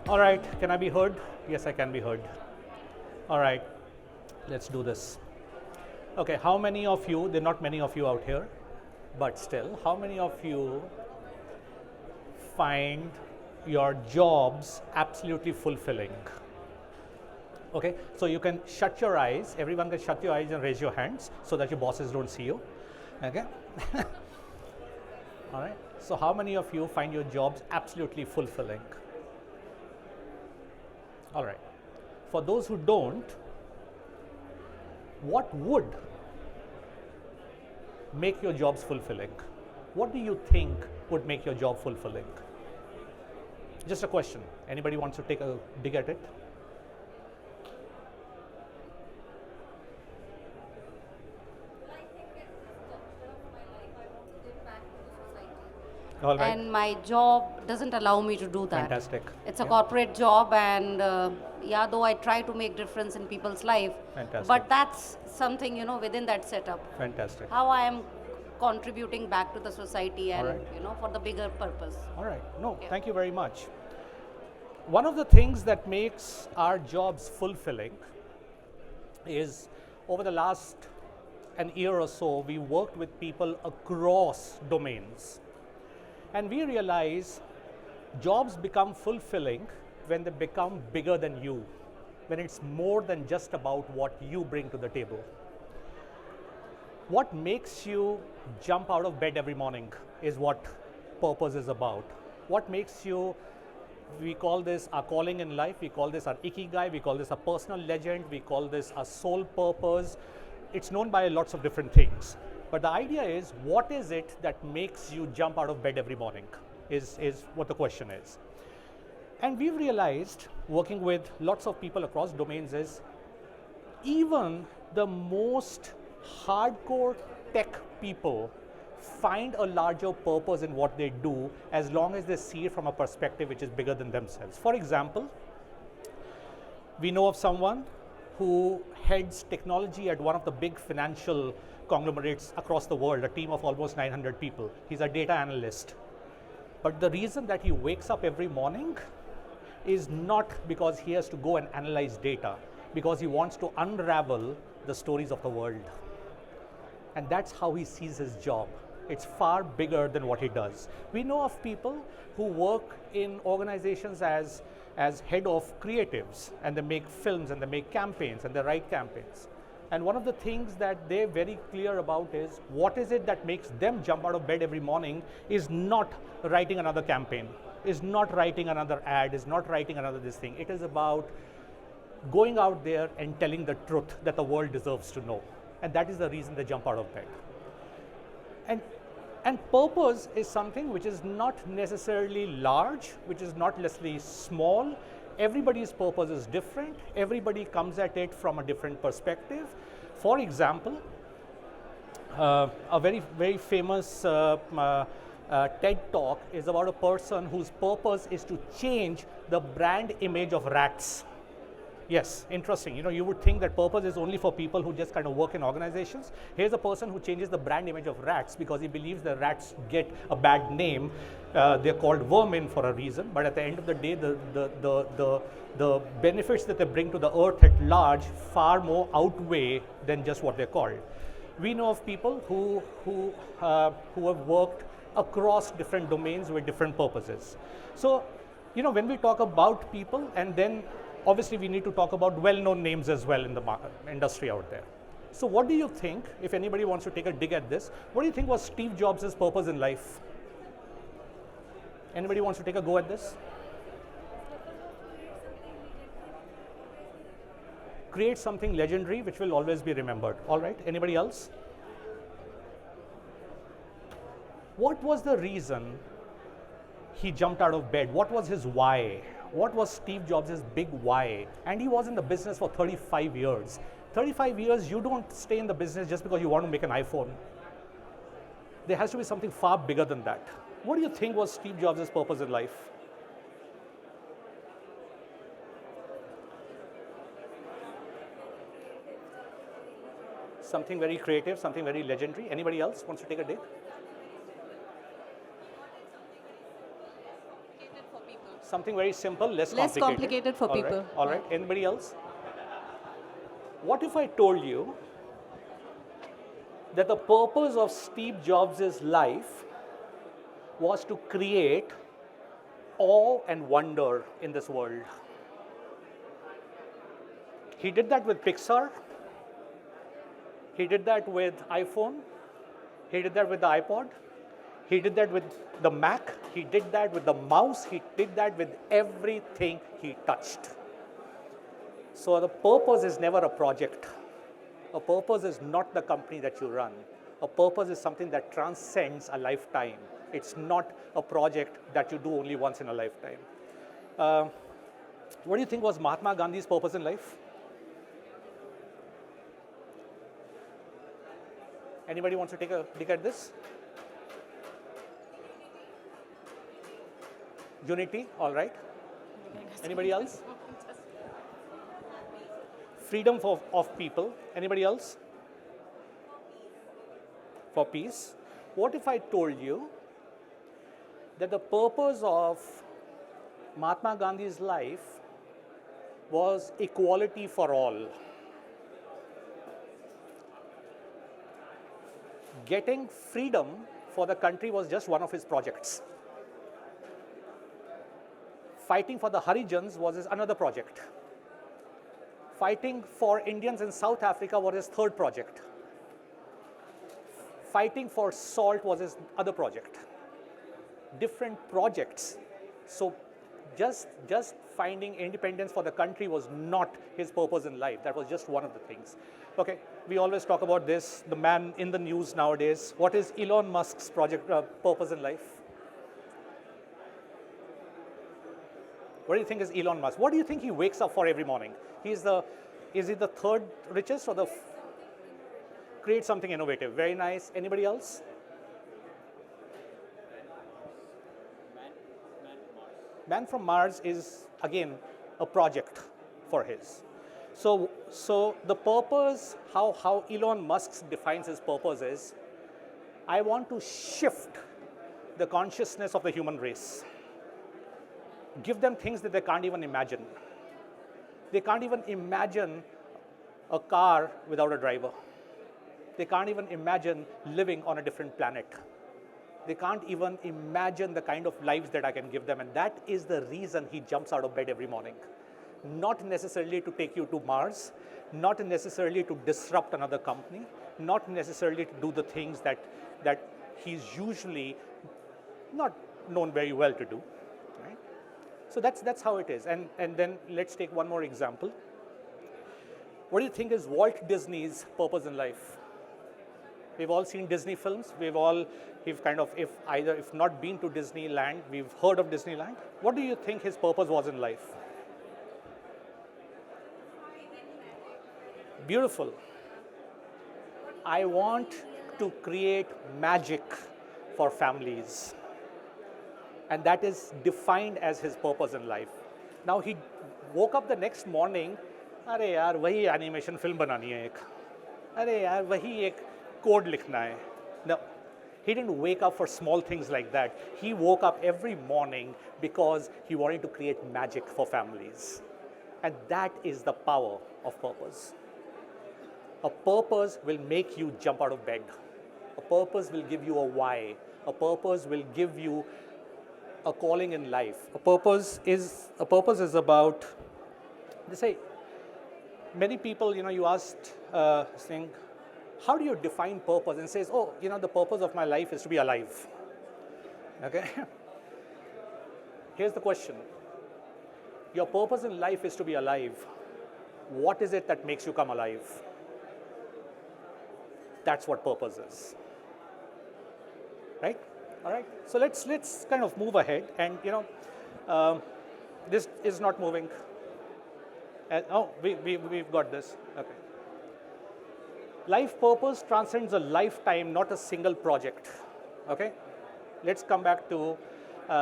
All right, can I be heard? Yes, I can be heard. All right, let's do this. Okay, how many of you, there are not many of you out here, but still, how many of you find your jobs absolutely fulfilling? Okay, so you can shut your eyes, everyone can shut your eyes and raise your hands so that your bosses don't see you. Okay, all right, so how many of you find your jobs absolutely fulfilling? All right, for those who don't, what would make your jobs fulfilling? What do you think would make your job fulfilling? Just a question. Anybody wants to take a dig at it? All right. And my job doesn't allow me to do that. Fantastic. It's a Yeah. corporate job, and yeah, though I try to make difference in people's life, Fantastic. but that's something within that setup. Fantastic. How I am contributing back to the society and Alright. for the bigger purpose. All right. No, Yeah. thank you very much. One of the things that makes our jobs fulfilling is over the last an year or so, we worked with people across domains. And we realize jobs become fulfilling when they become bigger than you, when it's more than just about what you bring to the table. What makes you jump out of bed every morning is what purpose is about. What makes you, we call this our calling in life, we call this our ikigai, we call this a personal legend, we call this a soul purpose. It's known by lots of different things. But the idea is, what is it that makes you jump out of bed every morning is what the question is. And we've realized, working with lots of people across domains, is even the most hardcore tech people find a larger purpose in what they do as long as they see it from a perspective which is bigger than themselves. For example, we know of someone who heads technology at one of the big financial conglomerates across the world, a team of almost 900 people. He's a data analyst. But the reason that he wakes up every morning is not because he has to go and analyze data, because he wants to unravel the stories of the world. And that's how he sees his job. It's far bigger than what he does. We know of people who work in organizations as head of creatives, and they make films and they make campaigns and they write campaigns. And one of the things that they're very clear about is what is it that makes them jump out of bed every morning is not writing another campaign, is not writing another ad, is not writing another this thing. It is about going out there and telling the truth that the world deserves to know. And that is the reason they jump out of bed. And purpose is something which is not necessarily large, which is not necessarily small. Everybody's purpose is different. Everybody comes at it from a different perspective. For example, a very, very famous TED talk is about a person whose purpose is to change the brand image of rats. Yes, interesting. You would think that purpose is only for people who just kind of work in organizations. Here's a person who changes the brand image of rats because he believes that rats get a bad name. They're called vermin for a reason, but at the end of the day, the benefits that they bring to the earth at large far more outweigh than just what they're called. We know of people who have worked across different domains with different purposes. So, when we talk about people, and then obviously we need to talk about well-known names as well in the industry out there. So what do you think, if anybody wants to take a dig at this, what do you think was Steve Jobs' purpose in life? Anybody wants to take a go at this? Create something legendary which will always be remembered. All right, anybody else? What was the reason he jumped out of bed? What was his why? What was Steve Jobs' big why? And he was in the business for 35 years. 35 years, you don't stay in the business just because you want to make an iPhone. There has to be something far bigger than that. What do you think was Steve Jobs' purpose in life? Something very creative, something very legendary. Anybody else wants to take a dig? Something very simple, less Less complicated for All right, people. all right. Anybody else? What if I told you that the purpose of Steve Jobs' life was to create awe and wonder in this world? He did that with Pixar. He did that with iPhone. He did that with the iPod. He did that with the Mac. He did that with the mouse. He did that with everything he touched. So the purpose is never a project. A purpose is not the company that you run. A purpose is something that transcends a lifetime. It's not a project that you do only once in a lifetime. What do you think was Mahatma Gandhi's purpose in life? Anybody wants to take a look at this? Unity, all right. Anybody else? Freedom of people. Anybody else? For peace. What if I told you that the purpose of Mahatma Gandhi's life was equality for all? Getting freedom for the country was just one of his projects. Fighting for the Harijans was his another project. Fighting for Indians in South Africa was his third project. Fighting for salt was his other project. Different projects. So just finding independence for the country was not his purpose in life. That was just one of the things. Okay, we always talk about this, the man in the news nowadays. What is Elon Musk's purpose in life? What do you think is Elon Musk? What do you think he wakes up for every morning? Is he the third richest or create something innovative? Very nice. Anybody else? Man from Mars is again a project for his. So the purpose, how Elon Musk defines his purpose is, I want to shift the consciousness of the human race. Give them things that they can't even imagine. They can't even imagine a car without a driver. They can't even imagine living on a different planet. They can't even imagine the kind of lives that I can give them. And that is the reason he jumps out of bed every morning. Not necessarily to take you to Mars, not necessarily to disrupt another company, not necessarily to do the things that he's usually not known very well to do. Right? So that's how it is. And then let's take one more example. What do you think is Walt Disney's purpose in life? We've all seen Disney films. We've kind of, if not been to Disneyland, we've heard of Disneyland. What do you think his purpose was in life? Beautiful. I want to create magic for families. And that is defined as his purpose in life. Now he woke up the next morning, अरे यार वही animation film बनानी है एक, अरे यार वही एक कोड लिखना है. No, he didn't wake up for small things like that. He woke up every morning because he wanted to create magic for families. And that is the power of purpose. A purpose will make you jump out of bed. A purpose will give you a why. A purpose will give you a calling in life. A purpose is about, they say, many people, you asked, saying, how do you define purpose? And says, oh, the purpose of my life is to be alive. Okay? Here's the question. Your purpose in life is to be alive. What is it that makes you come alive? That's what purpose is. Right? All right. So let's kind of move ahead. And this is not moving. We've got this. Okay. Life purpose transcends a lifetime, not a single project. Okay. Let's come back to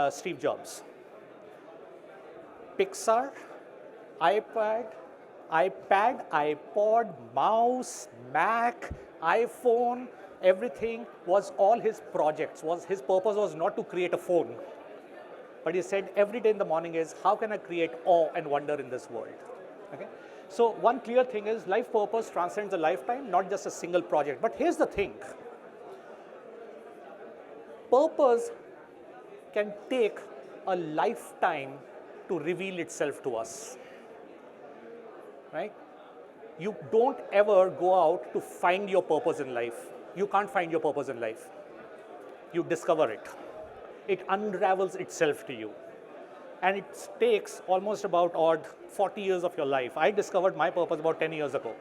Steve Jobs. Pixar, iPad, iPod, mouse, Mac, iPhone, everything was all his projects. His purpose was not to create a phone. But he said every day in the morning is, how can I create awe and wonder in this world? Okay? So one clear thing is life purpose transcends a lifetime, not just a single project. But here's the thing. Purpose can take a lifetime to reveal itself to us, right? You don't ever go out to find your purpose in life. You can't find your purpose in life. You discover it. It unravels itself to you. And it takes almost about 40 years of your life. I discovered my purpose about 10 years ago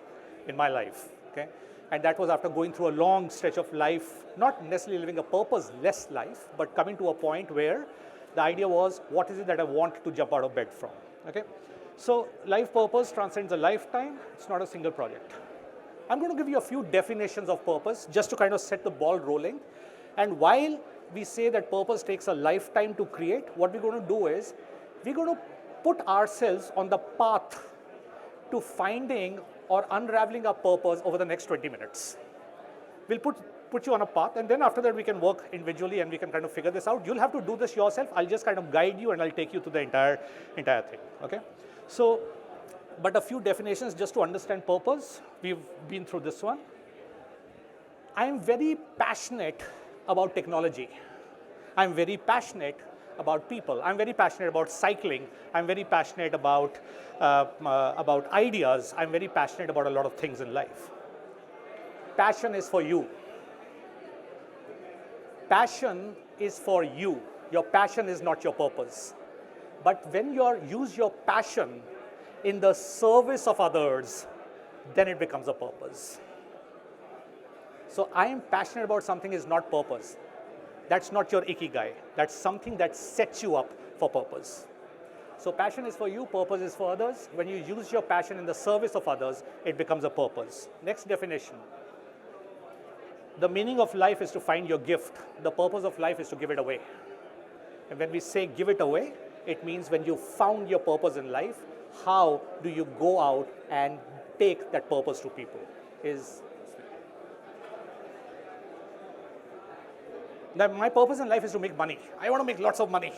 in my life, okay? And that was after going through a long stretch of life, not necessarily living a purposeless life, but coming to a point where the idea was, what is it that I want to jump out of bed from, okay? So life purpose transcends a lifetime. It's not a single project. I'm going to give you a few definitions of purpose just to kind of set the ball rolling. And while we say that purpose takes a lifetime to create, what we're going to do is we're going to put ourselves on the path to finding or unraveling our purpose over the next 20 minutes. We'll put you on a path, and then after that we can work individually and we can kind of figure this out. You'll have to do this yourself. I'll just kind of guide you and I'll take you through the entire thing, okay? So, but a few definitions just to understand purpose. We've been through this one. I'm very passionate about technology. I'm very passionate about people. I'm very passionate about cycling. I'm very passionate about ideas. I'm very passionate about a lot of things in life. Passion is for you. Passion is for you. Your passion is not your purpose. But when you use your passion in the service of others, then it becomes a purpose. So I am passionate about something is not purpose. That's not your ikigai. That's something that sets you up for purpose. So passion is for you, purpose is for others. When you use your passion in the service of others, it becomes a purpose. Next definition. The meaning of life is to find your gift. The purpose of life is to give it away. And when we say give it away, it means when you found your purpose in life, how do you go out and take that purpose to people? Now, my purpose in life is to make money. I want to make lots of money.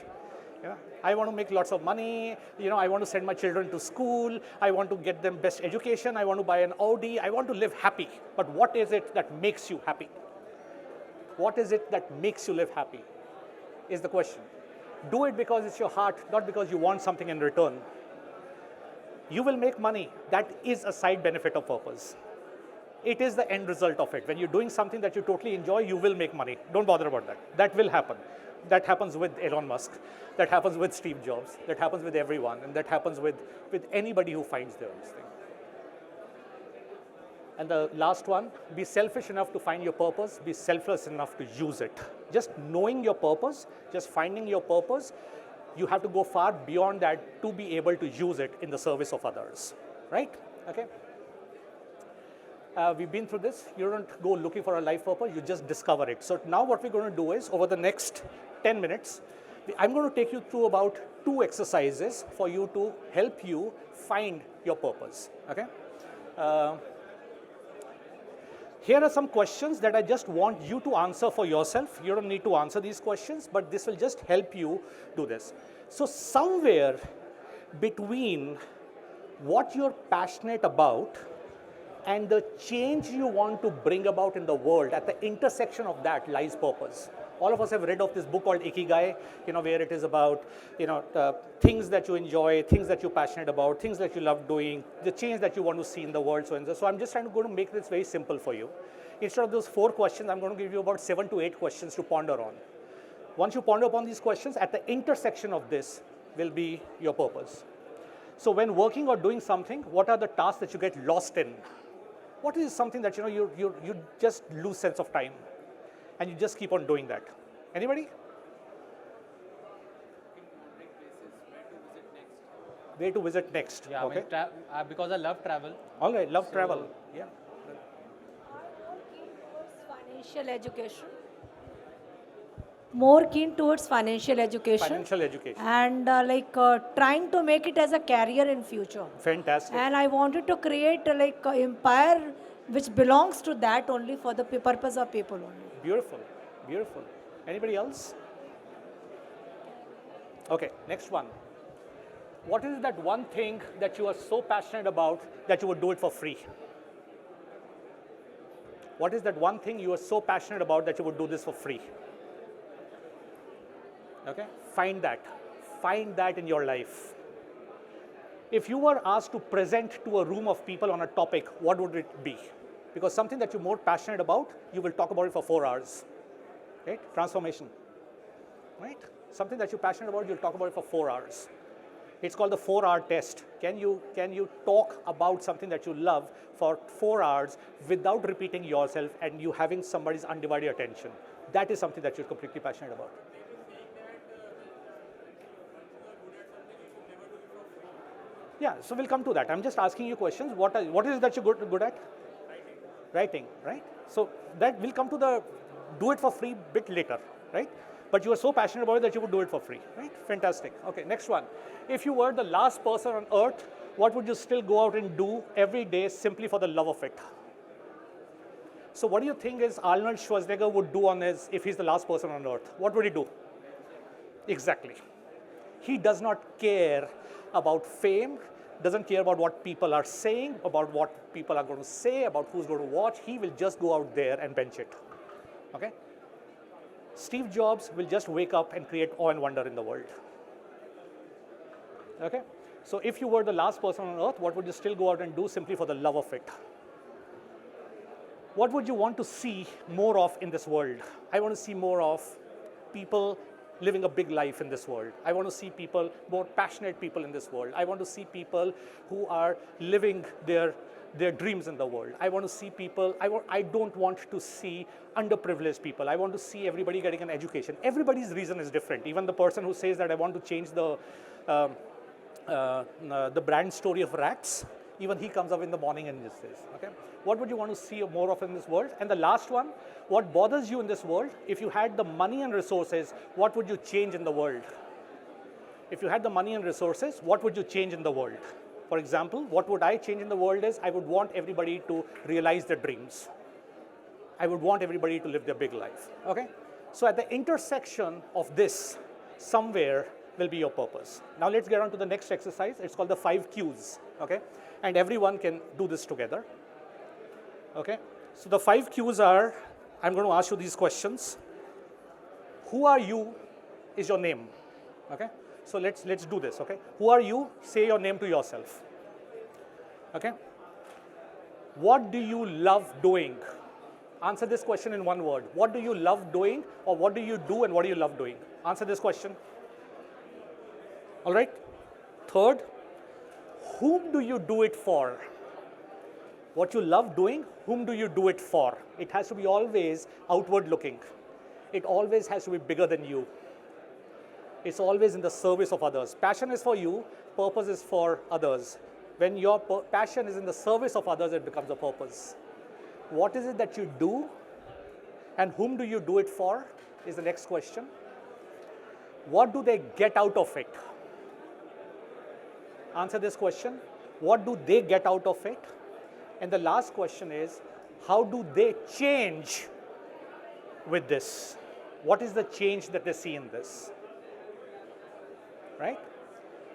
Yeah? I want to make lots of money. I want to send my children to school. I want to get them best education. I want to buy an Audi. I want to live happy. But what is it that makes you happy? What is it that makes you live happy? Is the question. Do it because it's your heart, not because you want something in return. You will make money. That is a side benefit of purpose. It is the end result of it. When you're doing something that you totally enjoy, you will make money. Don't bother about that. That will happen. That happens with Elon Musk. That happens with Steve Jobs. That happens with everyone. And that happens with anybody who finds their own thing. And the last one, be selfish enough to find your purpose. Be selfless enough to use it. Just knowing your purpose, just finding your purpose, you have to go far beyond that to be able to use it in the service of others. Right? Okay? We've been through this. You don't go looking for a life purpose, you just discover it. So now what we're going to do is, over the next 10 minutes, I'm going to take you through about 2 exercises for you to help you find your purpose. Okay? Here are some questions that I just want you to answer for yourself. You don't need to answer these questions, but this will just help you do this. So somewhere between what you're passionate about and the change you want to bring about in the world, at the intersection of that lies purpose. All of us have read of this book called Ikigai, where it is about, things that you enjoy, things that you're passionate about, things that you love doing, the change that you want to see in the world, so and so. So I'm just going to make this very simple for you. Instead of those 4 questions, I'm going to give you about 7 to 8 questions to ponder on. Once you ponder upon these questions, at the intersection of this will be your purpose. So when working or doing something, what are the tasks that you get lost in? What is something that you just lose sense of time, and you just keep on doing that? Anybody? Where to visit next? Yeah, okay. Because I love travel. All right, love travel. Yeah. Financial education. More keen towards financial education. Financial education. And trying to make it as a career in future. Fantastic. And I wanted to create an empire which belongs to that only, for the purpose of people only. Beautiful, beautiful. Anybody else? Okay, next one. What is that one thing that you are so passionate about that you would do it for free? What is that one thing you are so passionate about that you would do this for free? Okay, find that. Find that in your life. If you were asked to present to a room of people on a topic, what would it be? Because something that you're more passionate about, you will talk about it for 4 hours. Right? Transformation. Right? Something that you're passionate about, you'll talk about it for 4 hours. It's called the 4-hour test. Can you talk about something that you love for 4 hours without repeating yourself and you having somebody's undivided attention? That is something that you're completely passionate about. Yeah, so we'll come to that. I'm just asking you questions. What is it that you're good at? Writing, right? So that will come to the do it for free bit later, right? But you are so passionate about it that you would do it for free, right? Fantastic. Okay, next one. If you were the last person on earth, what would you still go out and do every day simply for the love of it? So what do you think is Arnold Schwarzenegger would do if he's the last person on earth? What would he do? Exactly. He does not care about fame, doesn't care about what people are saying, about what people are going to say, about who's going to watch. He will just go out there and bench it. Okay? Steve Jobs will just wake up and create awe and wonder in the world. Okay? So if you were the last person on earth, what would you still go out and do simply for the love of it? What would you want to see more of in this world? I want to see more of people living a big life in this world. I want to see people, more passionate people in this world. I want to see people who are living their dreams in the world. I want to see people, I don't want to see underprivileged people. I want to see everybody getting an education. Everybody's reason is different. Even the person who says that I want to change the brand story of rats, even he comes up in the morning and just says, okay, what would you want to see more of in this world? And the last one, what bothers you in this world? If you had the money and resources, what would you change in the world? If you had the money and resources, what would you change in the world? For example, what would I change in the world is I would want everybody to realize their dreams. I would want everybody to live their big life, okay? So at the intersection of this, somewhere will be your purpose. Now let's get on to the next exercise. It's called the 5 Qs, okay? And everyone can do this together, okay? So the 5 Qs are, I'm going to ask you these questions. Who are you is your name, okay? So let's do this, okay? Who are you? Say your name to yourself, okay? What do you love doing? Answer this question in one word. What do you love doing, or what do you do and what do you love doing? Answer this question. All right? Third, whom do you do it for? What you love doing, whom do you do it for? It has to be always outward looking. It always has to be bigger than you. It's always in the service of others. Passion is for you, purpose is for others. When your passion is in the service of others, it becomes a purpose. What is it that you do and whom do you do it for is the next question. What do they get out of it? Answer this question. What do they get out of it? And the last question is, how do they change with this? What is the change that they see in this? Right?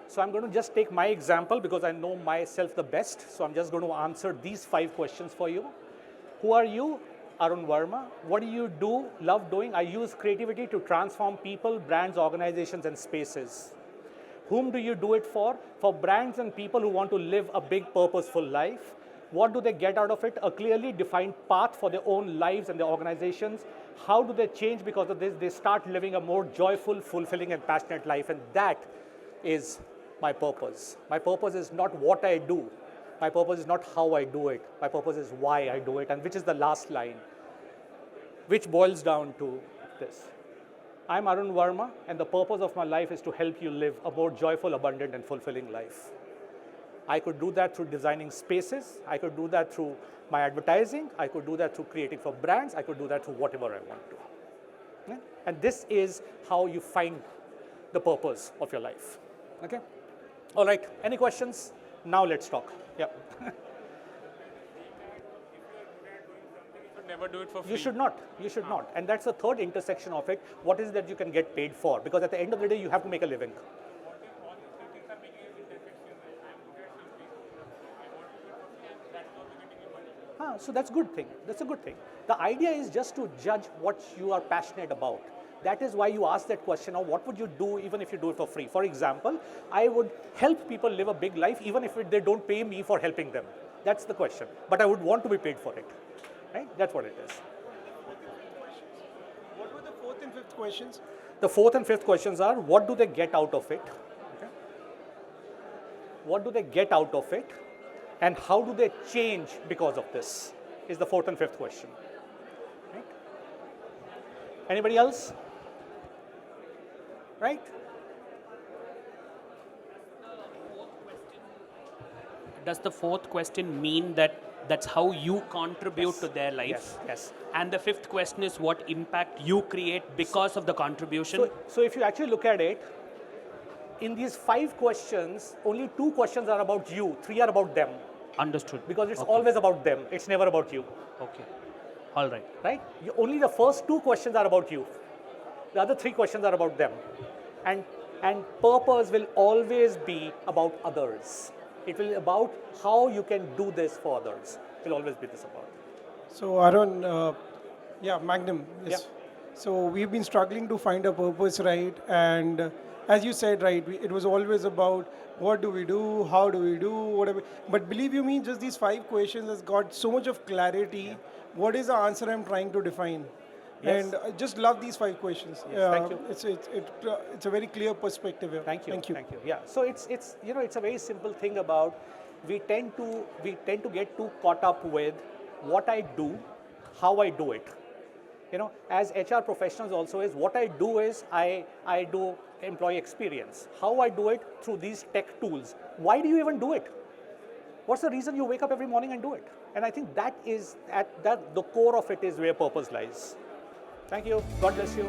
So I'm going to just take my example because I know myself the best. So I'm just going to answer these 5 questions for you. Who are you? Arun Verma. What do you do, love doing? I use creativity to transform people, brands, organizations, and spaces. Whom do you do it for? For brands and people who want to live a big, purposeful life. What do they get out of it? A clearly defined path for their own lives and their organizations. How do they change because of this? They start living a more joyful, fulfilling, and passionate life. And that is my purpose. My purpose is not what I do. My purpose is not how I do it. My purpose is why I do it, and which is the last line, which boils down to this. I'm Arun Verma, and the purpose of my life is to help you live a more joyful, abundant, and fulfilling life. I could do that through designing spaces. I could do that through my advertising. I could do that through creating for brands. I could do that through whatever I want to. Yeah? And this is how you find the purpose of your life. Okay? All right. Any questions? Now let's talk. Yeah. never do it for free. You should not. You should not. And that's the third intersection of it. What is it that you can get paid for? Because at the end of the day, you have to make a living. So that's a good thing. That's a good thing. The idea is just to judge what you are passionate about. That is why you ask that question of what would you do even if you do it for free. For example, I would help people live a big life even if they don't pay me for helping them. That's the question. But I would want to be paid for it. Right? That's what it is. What were the fourth and fifth questions? The fourth and fifth questions are, what do they get out of it? Okay. What do they get out of it? And how do they change because of this? Is the fourth and fifth question. Right? Anybody else? Right? Does the fourth question mean that that's how you contribute Yes. to their life? Yes, yes. And the fifth question is what impact you create because of the contribution? So if you actually look at it, in these 5 questions, only 2 questions are about you, 3 are about them. Understood. Because it's Okay. always about them, it's never about you. Okay. All right. Right? Only the first 2 questions are about you. The other 3 questions are about them. And purpose will always be about others. It will be about how you can do this for others. It will always be this about. So Arun, Magnum. Yes. Yeah. So we've been struggling to find a purpose, right? And as you said, right, it was always about what do we do, how do we do, whatever. But believe you me, just these 5 questions has got so much of clarity. Yeah. What is the answer I'm trying to define? Yes. And I just love these 5 questions. Yes, thank you. It's a very clear perspective here. Thank you. Thank you. Thank you. Yeah. So it's it's a very simple thing about we tend to get too caught up with what I do, how I do it. As HR professionals also is what I do is I do employee experience. How I do it through these tech tools. Why do you even do it? What's the reason you wake up every morning and do it? And I think that is at the core of it is where purpose lies. Thank you. God bless you.